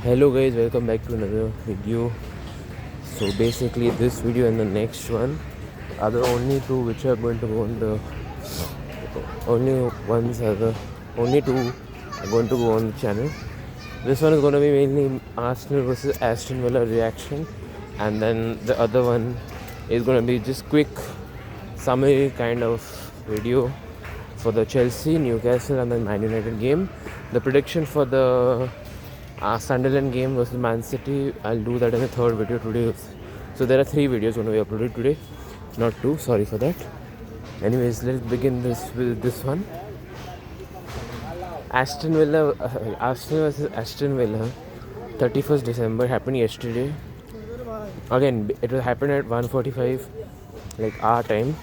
Hello guys, welcome back to another video. So basically this video and the next one are the only two which are going to go on the only two are going to go on the channel. This one is going to be mainly Arsenal versus Aston Villa reaction, and then the other one is going to be just quick summary kind of video for the Chelsea, Newcastle and then Man United game. The prediction for the Sunderland game versus Man City, I'll do that in the third video today. So there are 3 videos going to be uploaded today, not 2, sorry for that. Anyways, let's begin this with this one. Arsenal versus Aston Villa, 31st December, happened yesterday. Again, it will happen at 1:45, like our time.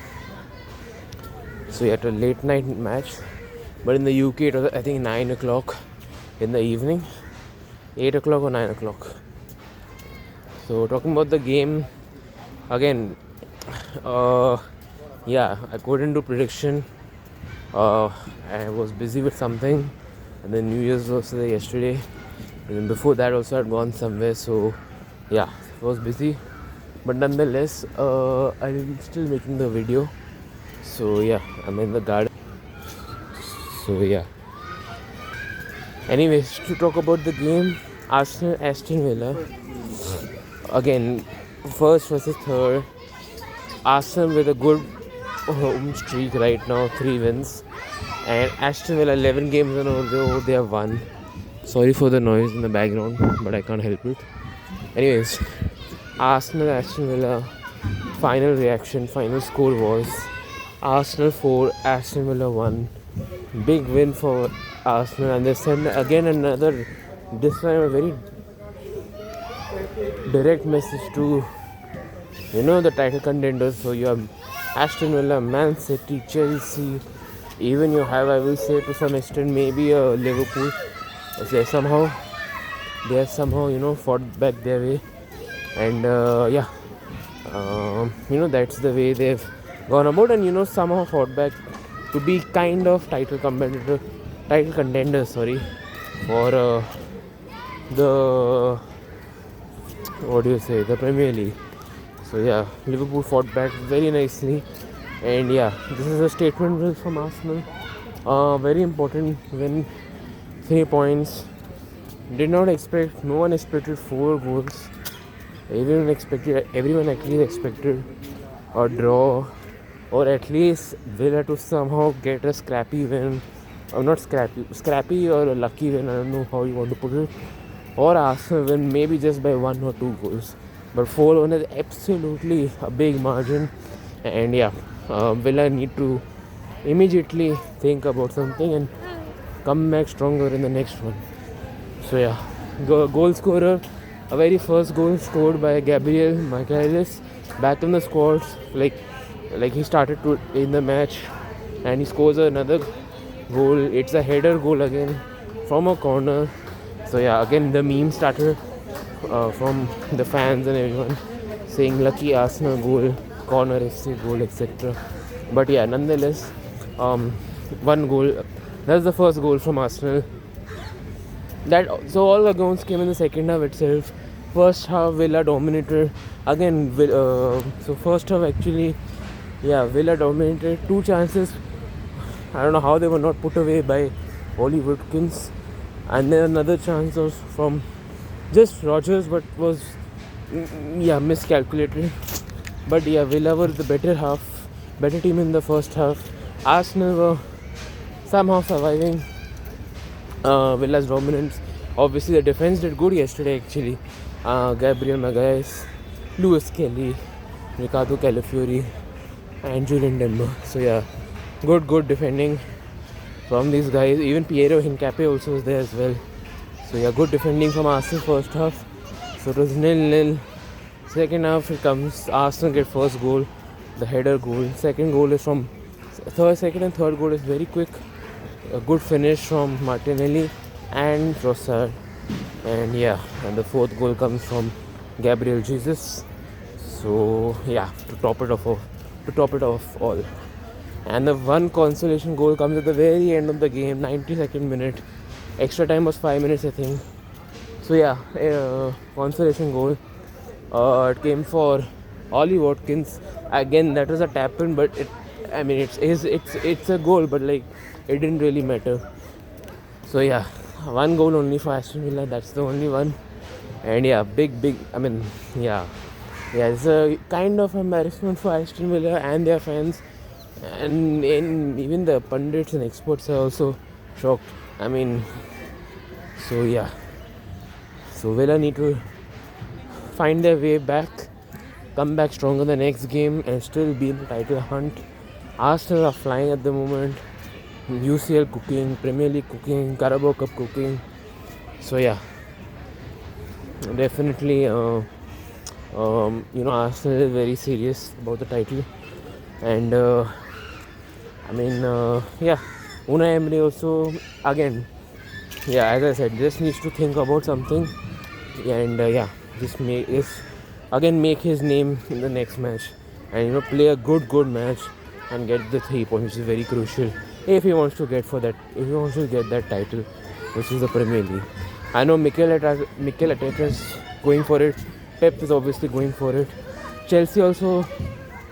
So we had a late night match, but in the UK it was I think 9 o'clock in the evening, 8 o'clock or 9 o'clock. So talking about the game, again, I couldn't do prediction. I was busy with something, and then New Year's was yesterday, and then before that also I'd gone somewhere. So yeah, I was busy, but nonetheless, I'm still making the video. So yeah, I'm in the garden. So yeah. Anyways, to talk about the game, Arsenal Aston Villa. Again, first versus third. Arsenal with a good home streak right now, 3 wins. And Aston Villa 11 games in a row, they have won. Sorry for the noise in the background, but I can't help it. Anyways, Arsenal Aston Villa final reaction, final score was Arsenal 4, Aston Villa 1. Big win for Arsenal, and they send again another, this time a very direct message to the title contenders. So you have Aston Villa, Man City, Chelsea, even you have, I will say to some extent, maybe Liverpool. They have somehow fought back their way, and that's the way they've gone about, and somehow fought back to be kind of title contenders for the the Premier League. So yeah, Liverpool fought back very nicely, and yeah, this is a statement from Arsenal. Very important win, 3 points. No one expected 4 goals. Everyone actually expected a draw, or at least Villa to somehow get a scrappy win. Or not scrappy or a lucky win, I don't know how you want to put it. Or Arsenal win maybe just by 1 or 2 goals. But 4-1 is absolutely a big margin. And yeah, Villa need to immediately think about something and come back stronger in the next one. So yeah, goal scorer, a very first goal scored by Gabriel Magalhaes, back in the squad, like he started to in the match, and he scores another goal. It's a header goal again from a corner. So yeah, again the meme started from the fans and everyone saying lucky Arsenal goal, corner FC goal, etc. But yeah, nonetheless, 1 goal. That's the first goal from Arsenal. So all the goals came in the second half itself. First half Villa dominated again. So first half actually, Villa dominated. 2 chances. I don't know how they were not put away by Ollie Watkins, and then another chance was from just Rodgers, but was miscalculated. But Villa were the better team in the first half. Arsenal were somehow surviving Villa's dominance. Obviously the defense did good yesterday actually. Gabriel Magalhaes, Lewis Kelly, Ricardo Calafiori and Julian Timber. So yeah, good defending from these guys. Even Piero Hincapié also was there as well. So yeah, good defending from Arsenal first half. So it was 0-0. Second half it comes, Arsenal get first goal, the header goal. Second goal is from second and third goal is very quick. A good finish from Martinelli and Trossard. And the fourth goal comes from Gabriel Jesus. So yeah, to top it off all. And the one consolation goal comes at the very end of the game, 92nd minute. Extra time was 5 minutes, I think. So yeah, consolation goal. It came for Ollie Watkins. Again, that was a tap in, but I mean, it's a goal, but like it didn't really matter. So yeah, one goal only for Aston Villa. That's the only one. And yeah, big. I mean, yeah, it's a kind of embarrassment for Aston Villa and their fans, and even the pundits and experts are also shocked. I mean, so yeah, so Villa need to find their way back, come back stronger the next game, and still be in the title hunt. Arsenal are flying at the moment. UCL cooking, Premier League cooking, Carabao Cup cooking. So yeah, definitely, Arsenal is very serious about the title, and yeah, Unai Emery also again, yeah, as I said, just needs to think about something, and just make his name in the next match, and play a good match and get the 3 points, which is very crucial if he wants to get that title, which is the Premier League. I know Mikel Arteta is going for it. Pep is obviously going for it. Chelsea also,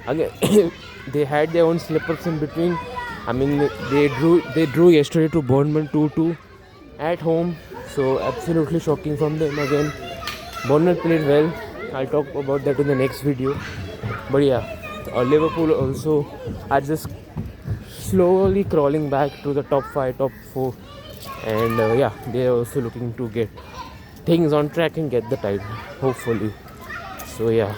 again, they had their own slip-ups in between. I mean, they drew yesterday to Bournemouth 2-2 at home. So absolutely shocking from them again. Bournemouth played well. I'll talk about that in the next video. But yeah, Liverpool also are just slowly crawling back to the top 5, top 4, and they are also looking to get things on track and get the title, hopefully. So yeah,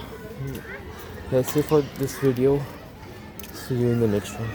that's it for this video. See you in the next one.